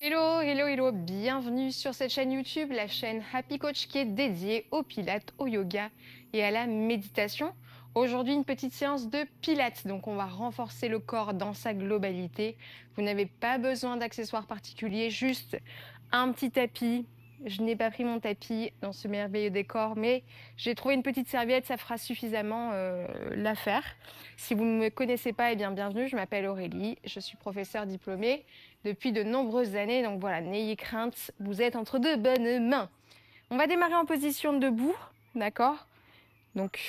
Hello, hello, hello, bienvenue sur cette chaîne YouTube, la chaîne Happy Coach qui est dédiée au pilates, au yoga et à la méditation. Aujourd'hui, une petite séance de pilates, donc on va renforcer le corps dans sa globalité. Vous n'avez pas besoin d'accessoires particuliers, juste un petit tapis. Je n'ai pas pris mon tapis dans ce merveilleux décor, mais j'ai trouvé une petite serviette, ça fera suffisamment l'affaire. Si vous ne me connaissez pas, eh bien bienvenue, je m'appelle Aurélie, je suis professeure diplômée depuis de nombreuses années. Donc voilà, n'ayez crainte, vous êtes entre de bonnes mains. On va démarrer en position debout, d'accord? Donc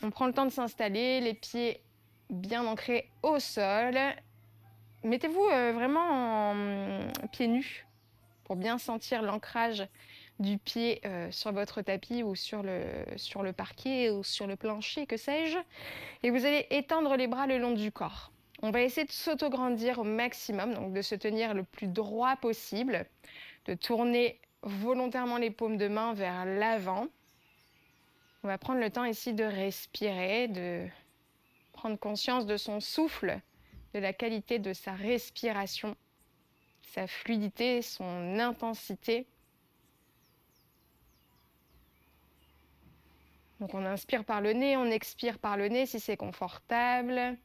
on prend le temps de s'installer, les pieds bien ancrés au sol. Mettez-vous vraiment en pieds nus pour bien sentir l'ancrage du pied sur votre tapis ou sur le parquet ou sur le plancher, que sais-je. Et vous allez étendre les bras le long du corps. On va essayer de s'autograndir au maximum, donc de se tenir le plus droit possible, de tourner volontairement les paumes de main vers l'avant. On va prendre le temps ici de respirer, de prendre conscience de son souffle, de la qualité de sa respiration, sa fluidité, son intensité. Donc on inspire par le nez, on expire par le nez si c'est confortable.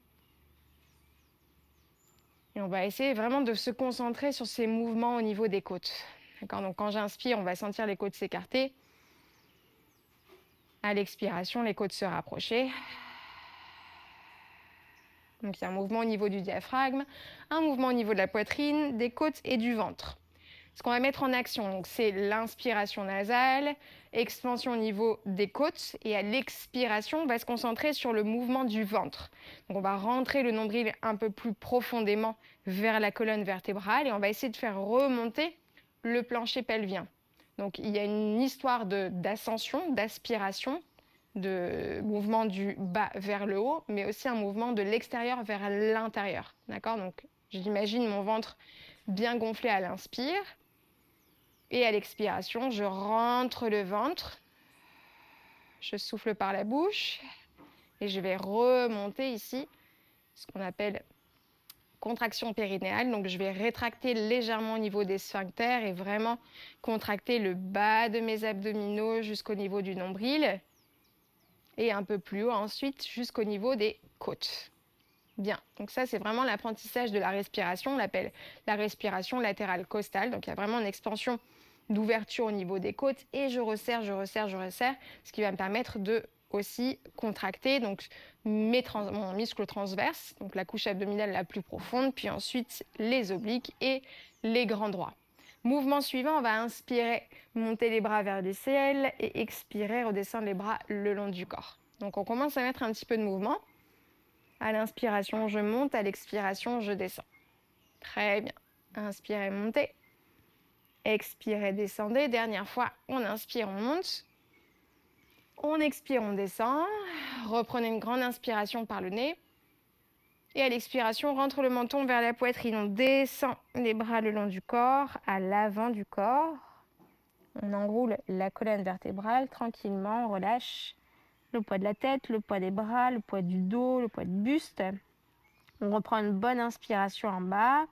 Et on va essayer vraiment de se concentrer sur ces mouvements au niveau des côtes. D'accord ? Donc quand j'inspire, on va sentir les côtes s'écarter. À l'expiration, les côtes se rapprocher. Donc il y a un mouvement au niveau du diaphragme, un mouvement au niveau de la poitrine, des côtes et du ventre. Ce qu'on va mettre en action, donc c'est l'inspiration nasale, expansion au niveau des côtes, et à l'expiration, on va se concentrer sur le mouvement du ventre. Donc on va rentrer le nombril un peu plus profondément vers la colonne vertébrale et on va essayer de faire remonter le plancher pelvien. Donc il y a une histoire d'ascension, d'aspiration, de mouvement du bas vers le haut, mais aussi un mouvement de l'extérieur vers l'intérieur. D'accord ? Donc j'imagine mon ventre bien gonflé à l'inspire. Et à l'expiration, je rentre le ventre. Je souffle par la bouche. Et je vais remonter ici, ce qu'on appelle contraction périnéale. Donc je vais rétracter légèrement au niveau des sphincters et vraiment contracter le bas de mes abdominaux jusqu'au niveau du nombril. Et un peu plus haut ensuite jusqu'au niveau des côtes. Bien, donc ça c'est vraiment l'apprentissage de la respiration, on l'appelle la respiration latérale costale. Donc il y a vraiment une expansion d'ouverture au niveau des côtes et je resserre, ce qui va me permettre de aussi contracter donc mon muscle transverse, donc la couche abdominale la plus profonde, puis ensuite les obliques et les grands droits. Mouvement suivant, on va inspirer, monter les bras vers le ciel et expirer, redescendre les bras le long du corps. Donc on commence à mettre un petit peu de mouvement. À l'inspiration, je monte, à l'expiration, je descends. Très bien. Inspirez, montez. Expirez, descendez. Dernière fois, on inspire, on monte. On expire, on descend. Reprenez une grande inspiration par le nez. Et à l'expiration, on rentre le menton vers la poitrine. On descend les bras le long du corps, à l'avant du corps. On enroule la colonne vertébrale tranquillement, on relâche le poids de la tête, le poids des bras, le poids du dos, le poids du buste. On reprend une bonne inspiration en bas.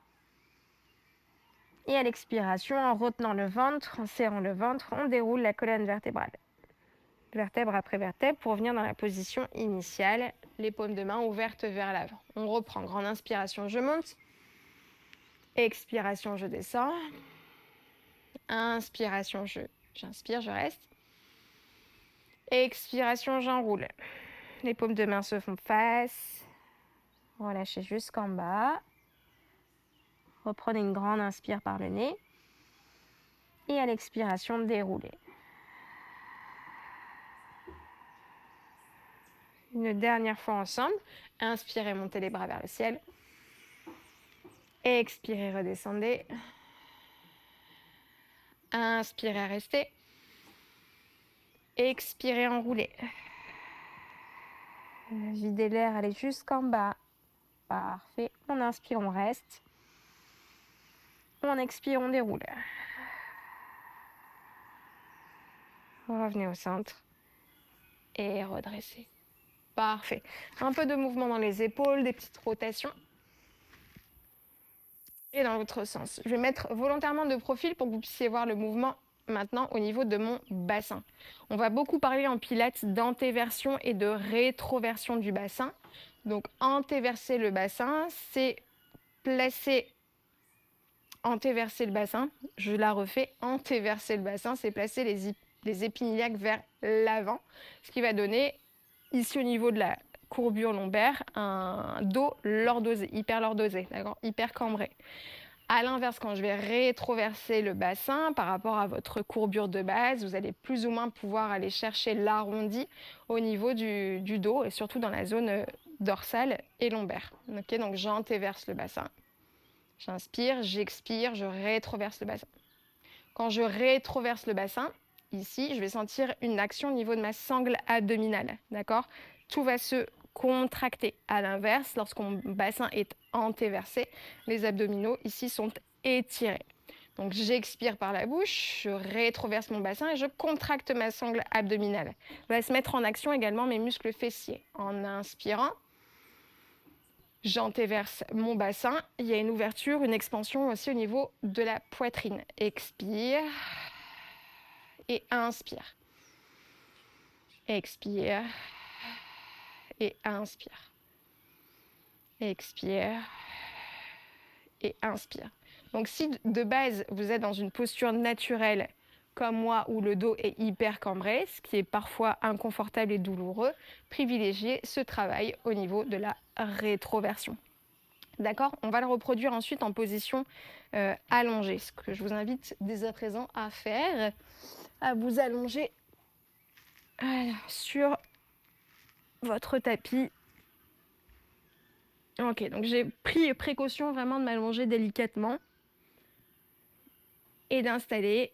Et à l'expiration, en retenant le ventre, en serrant le ventre, on déroule la colonne vertébrale. Vertèbre après vertèbre pour venir dans la position initiale, les paumes de main ouvertes vers l'avant. On reprend, grande inspiration, je monte. Expiration, je descends. Inspiration, j'inspire, je reste. Expiration, j'enroule. Les paumes de main se font face. Relâchez jusqu'en bas. Reprenez une grande inspire par le nez. Et à l'expiration, déroulez. Une dernière fois ensemble. Inspirez, montez les bras vers le ciel. Expirez, redescendez. Inspirez, restez. Expirez, enroulez. Videz l'air, allez jusqu'en bas. Parfait. On inspire, on reste. On expire, on déroule. Revenez au centre. Et redressez. Parfait. Un peu de mouvement dans les épaules, des petites rotations. Et dans l'autre sens. Je vais mettre volontairement de profil pour que vous puissiez voir le mouvement maintenant au niveau de mon bassin. On va beaucoup parler en pilates d'antéversion et de rétroversion du bassin. Donc antéverser le bassin, c'est placer, antéverser le bassin, je la refais, antéverser le bassin, c'est placer les épines iliaques vers l'avant, ce qui va donner ici au niveau de la courbure lombaire un dos lordosé, hyper lordosé, d'accord, hyper cambré. À l'inverse, quand je vais rétroverser le bassin par rapport à votre courbure de base, vous allez plus ou moins pouvoir aller chercher l'arrondi au niveau du dos et surtout dans la zone dorsale et lombaire. Okay, donc j'antéverse le bassin. J'inspire, j'expire, je rétroverse le bassin. Quand je rétroverse le bassin, ici, je vais sentir une action au niveau de ma sangle abdominale. D'accord ? Tout va se contracter. À l'inverse, lorsque mon bassin est antéversé, les abdominaux ici sont étirés. Donc j'expire par la bouche, je rétroverse mon bassin et je contracte ma sangle abdominale. Va se mettre en action également mes muscles fessiers. En inspirant, j'antéverse mon bassin. Il y a une ouverture, une expansion aussi au niveau de la poitrine. Expire et inspire. Expire et inspire. Expire et inspire. Donc si de base vous êtes dans une posture naturelle comme moi où le dos est hyper cambré, ce qui est parfois inconfortable et douloureux, privilégiez ce travail au niveau de la rétroversion. D'accord ? On va le reproduire ensuite en position allongée, ce que je vous invite dès à présent à faire, à vous allonger sur votre tapis. Ok, donc j'ai pris précaution vraiment de m'allonger délicatement et d'installer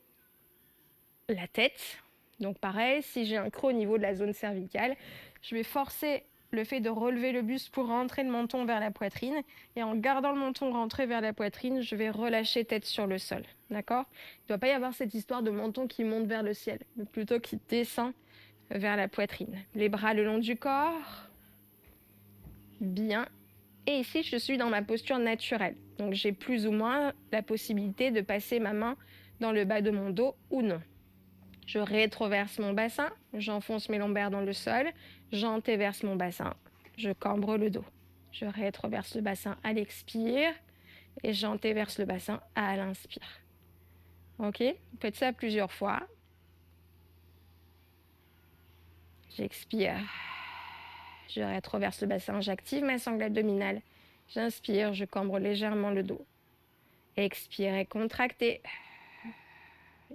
la tête. Donc pareil, si j'ai un creux au niveau de la zone cervicale, je vais forcer le fait de relever le buste pour rentrer le menton vers la poitrine. Et en gardant le menton rentré vers la poitrine, je vais relâcher tête sur le sol. D'accord ? Il ne doit pas y avoir cette histoire de menton qui monte vers le ciel, mais plutôt qui descend vers la poitrine. Les bras le long du corps. Bien. Et ici, je suis dans ma posture naturelle. Donc j'ai plus ou moins la possibilité de passer ma main dans le bas de mon dos ou non. Je rétroverse mon bassin, j'enfonce mes lombaires dans le sol, j'antéverse mon bassin, je cambre le dos. Je rétroverse le bassin à l'expire et j'antéverse le bassin à l'inspire. Ok ? Vous faites ça plusieurs fois. J'expire. Je rétroverse le bassin, j'active ma sangle abdominale. J'inspire, je cambre légèrement le dos. Expirez, contractez.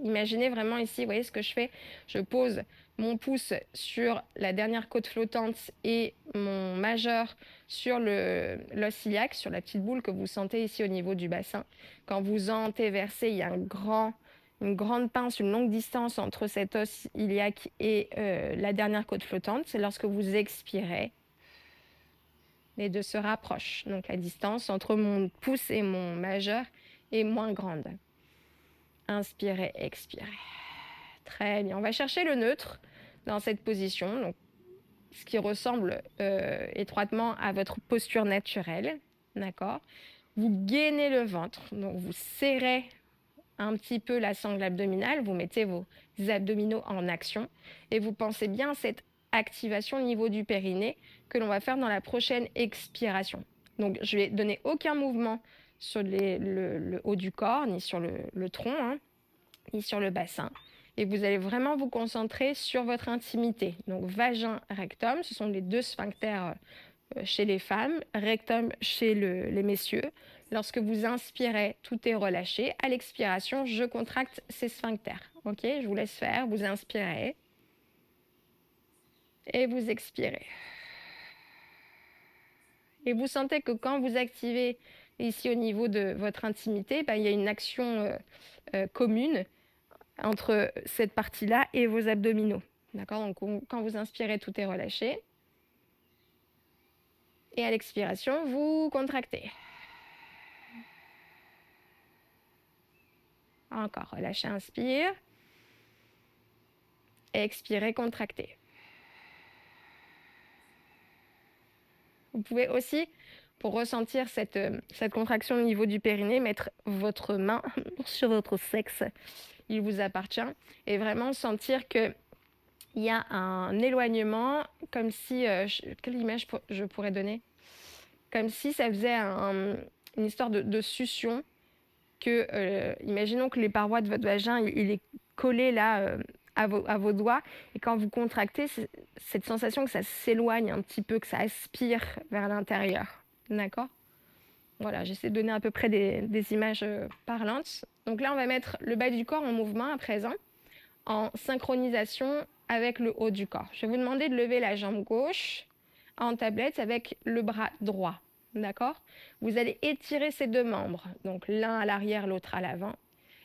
Imaginez vraiment ici, vous voyez ce que je fais ? Je pose mon pouce sur la dernière côte flottante et mon majeur sur l'os iliaque, sur la petite boule que vous sentez ici au niveau du bassin. Quand vous antéversez, il y a une grande pince, une longue distance entre cet os iliaque et la dernière côte flottante. C'est lorsque vous expirez, les deux se rapprochent. Donc la distance entre mon pouce et mon majeur est moins grande. Inspirez, expirez. Très bien. On va chercher le neutre dans cette position, donc, ce qui ressemble étroitement à votre posture naturelle. D'accord ? Vous gainez le ventre, donc vous serrez un petit peu la sangle abdominale, vous mettez vos abdominaux en action et vous pensez bien à cette activation au niveau du périnée que l'on va faire dans la prochaine expiration. Donc je vais donner aucun mouvement sur le haut du corps, ni sur le tronc, hein, ni sur le bassin. Et vous allez vraiment vous concentrer sur votre intimité. Donc vagin, rectum, ce sont les deux sphincters chez les femmes, rectum chez les messieurs. Lorsque vous inspirez, tout est relâché. À l'expiration, je contracte ces sphincters. Ok, je vous laisse faire. Vous inspirez et vous expirez. Et vous sentez que quand vous activez ici au niveau de votre intimité, il y a une action commune entre cette partie-là et vos abdominaux. D'accord ? Donc quand vous inspirez, tout est relâché. Et à l'expiration, vous contractez. Encore, relâchez, inspire. Expirez, contractez. Vous pouvez aussi pour ressentir cette contraction au niveau du périnée, mettre votre main sur votre sexe, il vous appartient, et vraiment sentir qu'il y a un éloignement, comme si, quelle image je pourrais donner? Comme si ça faisait une histoire de succion, imaginons que les parois de votre vagin, il est collé là à vos doigts, et quand vous contractez, c'est cette sensation que ça s'éloigne un petit peu, que ça aspire vers l'intérieur. D'accord? Voilà, j'essaie de donner à peu près des images parlantes. Donc là, on va mettre le bas du corps en mouvement à présent, en synchronisation avec le haut du corps. Je vais vous demander de lever la jambe gauche en tablette avec le bras droit. D'accord? Vous allez étirer ces deux membres, donc l'un à l'arrière, l'autre à l'avant.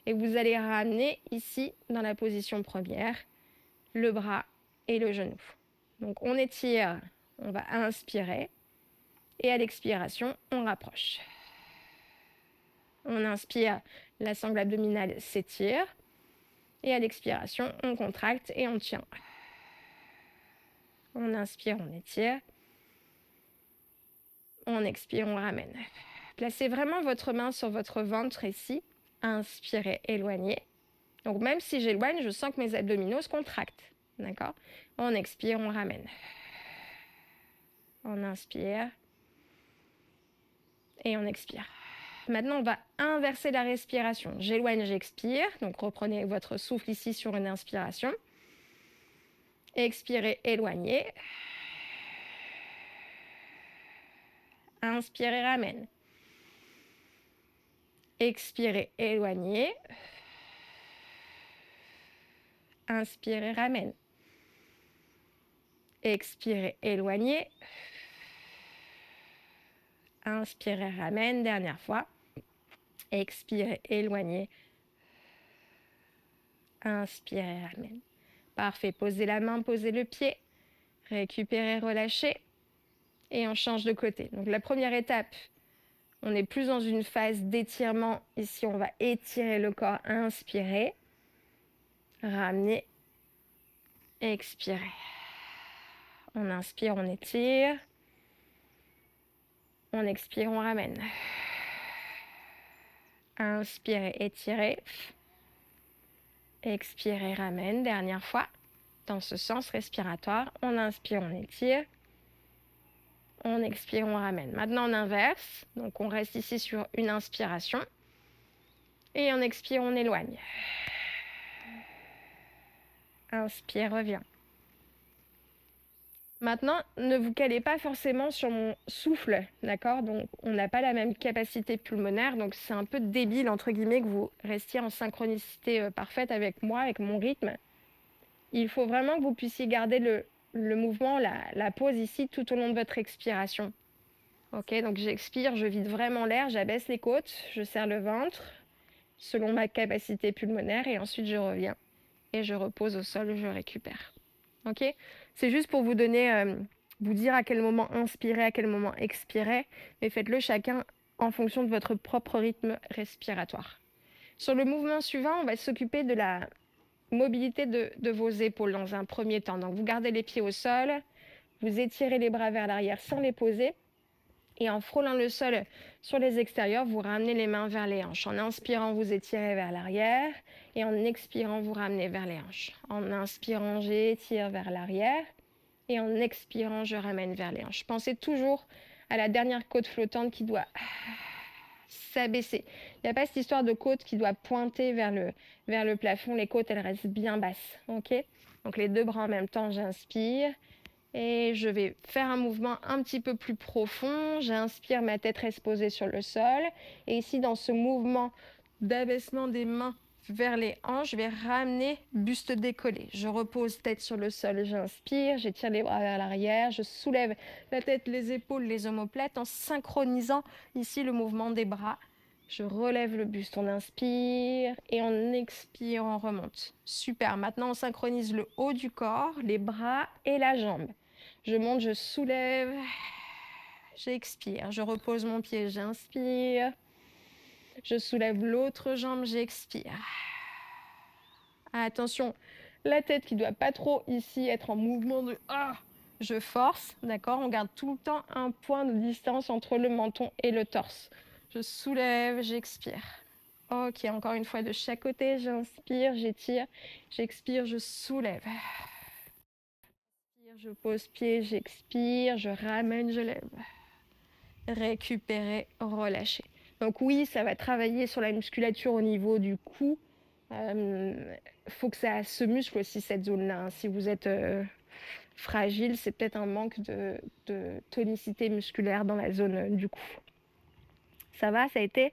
Et vous allez ramener ici, dans la position première, le bras et le genou. Donc on étire, on va inspirer. Et à l'expiration, on rapproche. On inspire, la sangle abdominale s'étire. Et à l'expiration, on contracte et on tient. On inspire, on étire. On expire, on ramène. Placez vraiment votre main sur votre ventre ici. Inspirez, éloignez. Donc même si j'éloigne, je sens que mes abdominaux se contractent. D'accord? On expire, on ramène. On inspire. Et on expire. Maintenant, on va inverser la respiration. J'éloigne, j'expire. Donc reprenez votre souffle ici sur une inspiration. Expirez, éloignez. Inspirez, ramène. Expirez, éloignez. Inspirez, ramène. Expirez, éloignez. Inspirez, ramène. Dernière fois. Expirez, éloignez. Inspirez, ramène. Parfait. Posez la main, posez le pied. Récupérez, relâchez. Et on change de côté. Donc la première étape, on est plus dans une phase d'étirement. Ici, on va étirer le corps. Inspirez. Ramenez. Expirez. On inspire, on étire. On expire, on ramène. Inspirez, étirez. Expirez, ramène. Dernière fois. Dans ce sens respiratoire, on inspire, on étire. On expire, on ramène. Maintenant, on inverse. Donc, on reste ici sur une inspiration. Et on expire, on éloigne. Inspire, revient. Maintenant, ne vous calez pas forcément sur mon souffle, d'accord? Donc, on n'a pas la même capacité pulmonaire, donc c'est un peu débile, entre guillemets, que vous restiez en synchronicité parfaite avec moi, avec mon rythme. Il faut vraiment que vous puissiez garder le mouvement, la pause ici, tout au long de votre expiration. Ok, donc j'expire, je vide vraiment l'air, j'abaisse les côtes, je serre le ventre, selon ma capacité pulmonaire, et ensuite je reviens. Et je repose au sol, je récupère. Ok? C'est juste pour vous donner, vous dire à quel moment inspirer, à quel moment expirer, mais faites-le chacun en fonction de votre propre rythme respiratoire. Sur le mouvement suivant, on va s'occuper de la mobilité de vos épaules dans un premier temps. Donc vous gardez les pieds au sol, vous étirez les bras vers l'arrière sans les poser, et en frôlant le sol sur les extérieurs, vous ramenez les mains vers les hanches. En inspirant, vous étirez vers l'arrière. Et en expirant, vous ramenez vers les hanches. En inspirant, j'étire vers l'arrière. Et en expirant, je ramène vers les hanches. Pensez toujours à la dernière côte flottante qui doit s'abaisser. Il n'y a pas cette histoire de côte qui doit pointer vers le plafond. Les côtes, elles restent bien basses. Okay? Donc les deux bras en même temps, j'inspire. Et je vais faire un mouvement un petit peu plus profond. J'inspire, ma tête reste posée sur le sol. Et ici, dans ce mouvement d'abaissement des mains vers les hanches, je vais ramener buste décollé. Je repose tête sur le sol, j'inspire, j'étire les bras vers l'arrière, je soulève la tête, les épaules, les omoplates en synchronisant ici le mouvement des bras. Je relève le buste, on inspire et on expire, on remonte. Super, maintenant on synchronise le haut du corps, les bras et la jambe. Je monte, je soulève, j'expire, je repose mon pied, j'inspire. Je soulève l'autre jambe, j'expire. Attention, la tête qui ne doit pas trop ici être en mouvement de je force, d'accord? On garde tout le temps un point de distance entre le menton et le torse. Je soulève, j'expire. Ok, encore une fois de chaque côté, j'inspire, j'étire, j'expire, je soulève. Je pose pied, j'expire, je ramène, je lève. Récupérer, relâcher. Donc oui, ça va travailler sur la musculature au niveau du cou. Faut que ça se muscle aussi cette zone-là, hein. Si vous êtes fragile, c'est peut-être un manque de tonicité musculaire dans la zone du cou. Ça va, ça a été?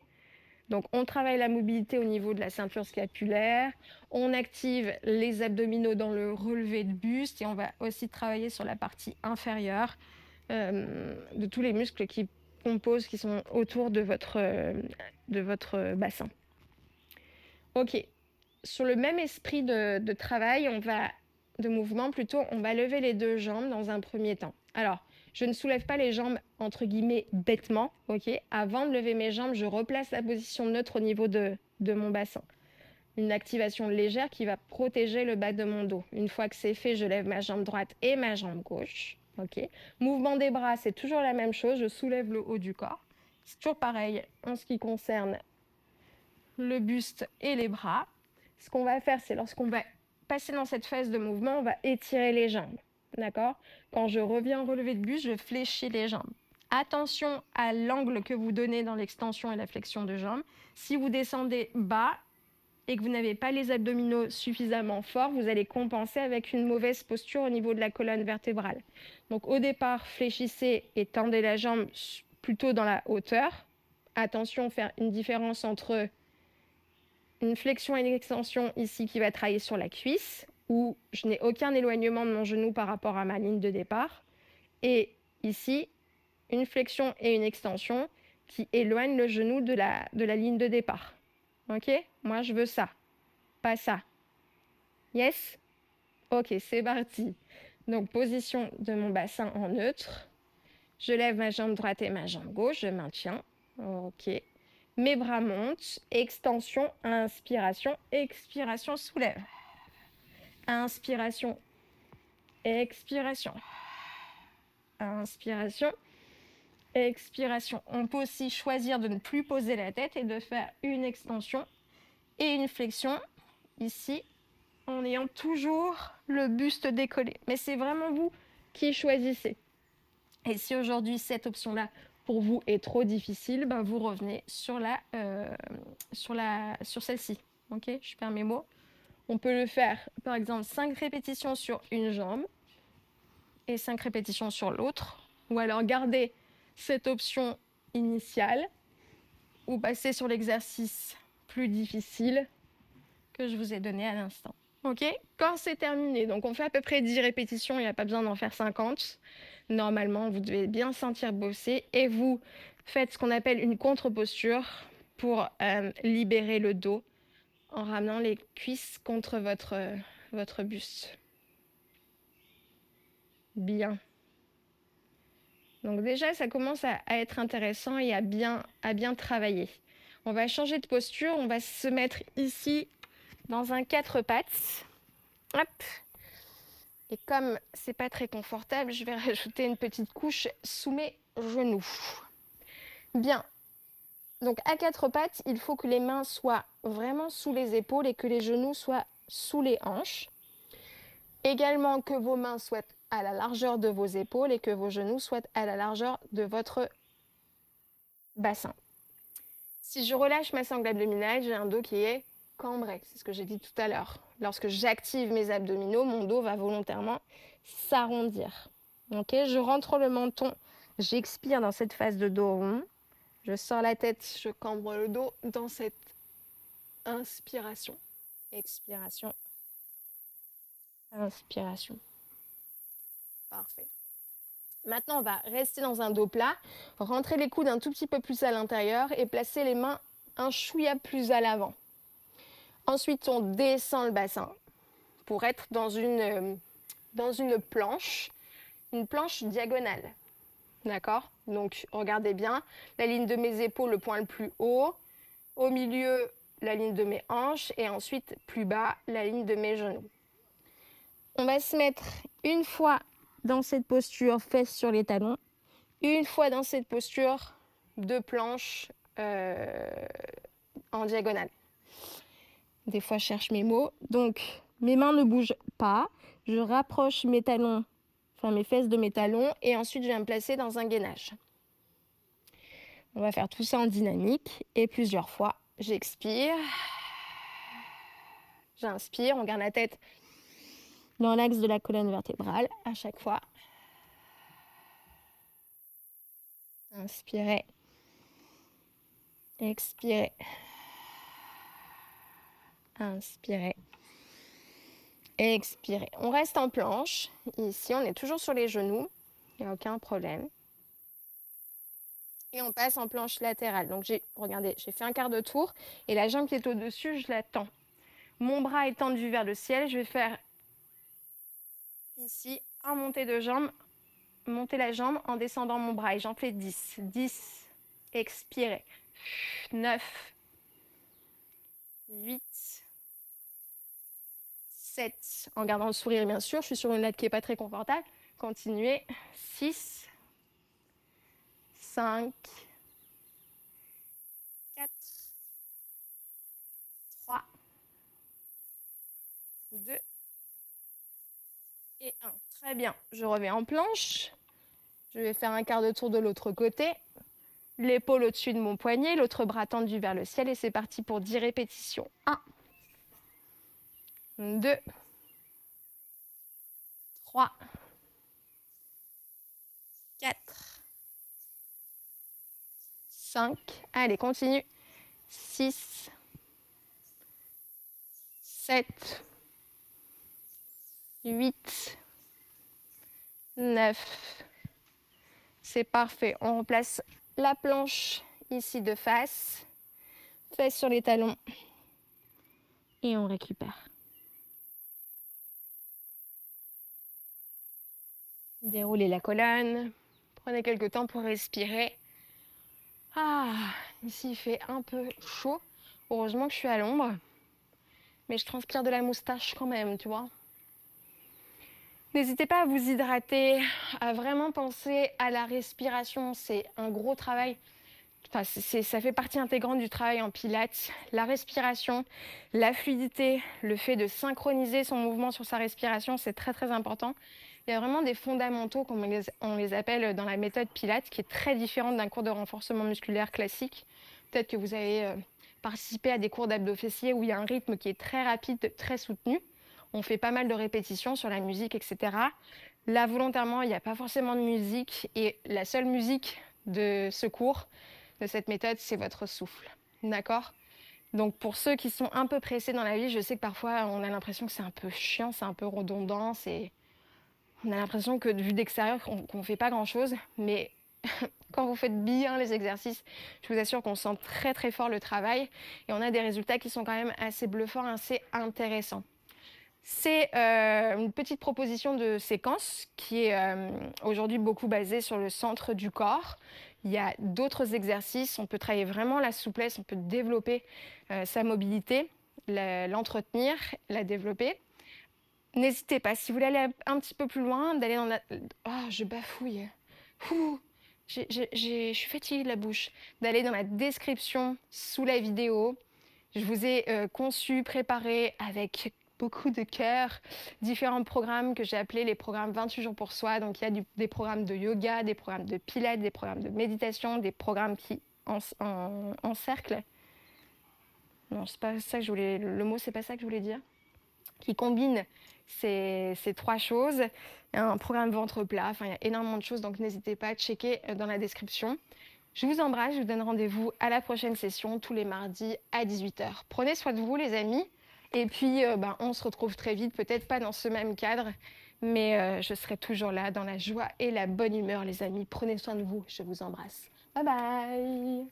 Donc on travaille la mobilité au niveau de la ceinture scapulaire, on active les abdominaux dans le relevé de buste et on va aussi travailler sur la partie inférieure de tous les muscles qui composent, qui sont autour de votre bassin. Ok, sur le même esprit de travail, de mouvement plutôt, on va lever les deux jambes dans un premier temps. Alors, je ne soulève pas les jambes entre guillemets bêtement, ok. Avant de lever mes jambes, je replace la position neutre au niveau de mon bassin. Une activation légère qui va protéger le bas de mon dos. Une fois que c'est fait, je lève ma jambe droite et ma jambe gauche. Ok. Mouvement des bras, c'est toujours la même chose. Je soulève le haut du corps. C'est toujours pareil en ce qui concerne le buste et les bras. Ce qu'on va faire, c'est lorsqu'on va passer dans cette phase de mouvement, on va étirer les jambes. D'accord? Quand je reviens en relevé de buste, je fléchis les jambes. Attention à l'angle que vous donnez dans l'extension et la flexion de jambes. Si vous descendez bas et que vous n'avez pas les abdominaux suffisamment forts, vous allez compenser avec une mauvaise posture au niveau de la colonne vertébrale. Donc au départ, fléchissez et tendez la jambe plutôt dans la hauteur. Attention, faire une différence entre une flexion et une extension ici qui va travailler sur la cuisse, où je n'ai aucun éloignement de mon genou par rapport à ma ligne de départ. Et ici, une flexion et une extension qui éloignent le genou de la ligne de départ. Ok? Moi, je veux ça, pas ça. Yes? Ok, c'est parti. Donc, position de mon bassin en neutre. Je lève ma jambe droite et ma jambe gauche, je maintiens. Ok. Mes bras montent, extension, inspiration, expiration, soulève. Inspiration, expiration. Inspiration, expiration. On peut aussi choisir de ne plus poser la tête et de faire une extension et une flexion ici en ayant toujours le buste décollé. Mais c'est vraiment vous qui choisissez. Et si aujourd'hui cette option-là pour vous est trop difficile, ben vous revenez sur celle-ci. Ok, je perds mes mots. On peut le faire par exemple 5 répétitions sur une jambe et 5 répétitions sur l'autre. Ou alors garder cette option initiale ou passer sur l'exercice plus difficile que je vous ai donné à l'instant. Ok, quand c'est terminé, donc on fait à peu près 10 répétitions, il n'y a pas besoin d'en faire 50. Normalement, vous devez bien sentir bosser et vous faites ce qu'on appelle une contre-posture pour libérer le dos en ramenant les cuisses contre votre buste. Bien. Donc déjà, ça commence à être intéressant et à bien travailler. On va changer de posture, on va se mettre ici dans un 4 pattes. Hop. Et comme c'est pas très confortable, je vais rajouter une petite couche sous mes genoux. Bien. Donc à 4 pattes, il faut que les mains soient vraiment sous les épaules et que les genoux soient sous les hanches. Également que vos mains soient à la largeur de vos épaules et que vos genoux soient à la largeur de votre bassin. Si je relâche ma sangle abdominale, j'ai un dos qui est cambré. C'est ce que j'ai dit tout à l'heure. Lorsque j'active mes abdominaux, mon dos va volontairement s'arrondir. Okay, je rentre le menton, j'expire dans cette phase de dos rond. Je sors la tête, je cambre le dos dans cette inspiration. Expiration. Inspiration. Parfait. Maintenant, on va rester dans un dos plat, rentrer les coudes un tout petit peu plus à l'intérieur et placer les mains un chouïa plus à l'avant. Ensuite, on descend le bassin pour être dans une planche, une planche diagonale. D'accord? Donc, regardez bien, la ligne de mes épaules, le point le plus haut, au milieu, la ligne de mes hanches et ensuite, plus bas, la ligne de mes genoux. On va se mettre une fois dans cette posture, fesses sur les talons. Une fois dans cette posture, 2 planches en diagonale. Des fois, je cherche mes mots. Donc, mes mains ne bougent pas. Je rapproche mes talons, enfin mes fesses de mes talons, et ensuite, je vais me placer dans un gainage. On va faire tout ça en dynamique et plusieurs fois. J'expire. J'inspire. On garde la tête dans l'axe de la colonne vertébrale à chaque fois. Inspirez. Expirez. Inspirez. Expirez. On reste en planche. Ici, on est toujours sur les genoux. Il n'y a aucun problème. Et on passe en planche latérale. Donc, regardez, j'ai fait un quart de tour. Et la jambe qui est au-dessus, je la tends. Mon bras est tendu vers le ciel. Je vais faire ici un montée de jambe. Monter la jambe en descendant mon bras. Et j'en fais 10. 10. Expirez. 9. 8. 7, en gardant le sourire bien sûr, je suis sur une latte qui n'est pas très confortable. Continuez. 6, 5, 4, 3, 2 et 1. Très bien, je reviens en planche. Je vais faire un quart de tour de l'autre côté. L'épaule au-dessus de mon poignet, l'autre bras tendu vers le ciel et c'est parti pour 10 répétitions. 1, 2, 3, 4, 5, allez, continue. 6, 7, 8, 9. C'est parfait. On remplace la planche ici de face. Fesses sur les talons. Et on récupère. Déroulez la colonne. Prenez quelques temps pour respirer. Ah, ici il fait un peu chaud. Heureusement que je suis à l'ombre. Mais je transpire de la moustache quand même, tu vois. N'hésitez pas à vous hydrater, à vraiment penser à la respiration. C'est un gros travail. Enfin, ça fait partie intégrante du travail en pilates. La respiration, la fluidité, le fait de synchroniser son mouvement sur sa respiration, c'est très très important. Il y a vraiment des fondamentaux, comme on les appelle dans la méthode pilates, qui est très différente d'un cours de renforcement musculaire classique. Peut-être que vous avez participé à des cours d'abdos fessiers où il y a un rythme qui est très rapide, très soutenu. On fait pas mal de répétitions sur la musique, etc. Là, volontairement, il n'y a pas forcément de musique et la seule musique de ce cours, de cette méthode, c'est votre souffle. D'accord ? Donc pour ceux qui sont un peu pressés dans la vie, je sais que parfois on a l'impression que c'est un peu chiant, c'est un peu redondant, on a l'impression que vu d'extérieur qu'on ne fait pas grand-chose, mais quand vous faites bien les exercices, je vous assure qu'on sent très très fort le travail et on a des résultats qui sont quand même assez bluffants, assez intéressants. C'est une petite proposition de séquence qui est aujourd'hui beaucoup basée sur le centre du corps. Il y a d'autres exercices, on peut travailler vraiment la souplesse, on peut développer sa mobilité, l'entretenir, la développer. N'hésitez pas, si vous voulez aller un petit peu plus loin, d'aller dans la... Oh, je bafouille. Je suis fatiguée de la bouche. D'aller dans la description sous la vidéo. Je vous ai conçu, préparé avec beaucoup de cœur, différents programmes que j'ai appelés les programmes 28 jours pour soi. Donc il y a des programmes de yoga, des programmes de pilates, des programmes de méditation, des programmes qui encerclent. Non, c'est pas ça que je voulais. Le mot, c'est pas ça que je voulais dire. Qui combinent ces 3 choses. Il y a un programme ventre plat. Enfin, il y a énormément de choses. Donc n'hésitez pas à checker dans la description. Je vous embrasse, je vous donne rendez-vous à la prochaine session tous les mardis à 18h. Prenez soin de vous les amis et puis on se retrouve très vite, peut-être pas dans ce même cadre, mais je serai toujours là dans la joie et la bonne humeur les amis. Prenez soin de vous, je vous embrasse. Bye bye.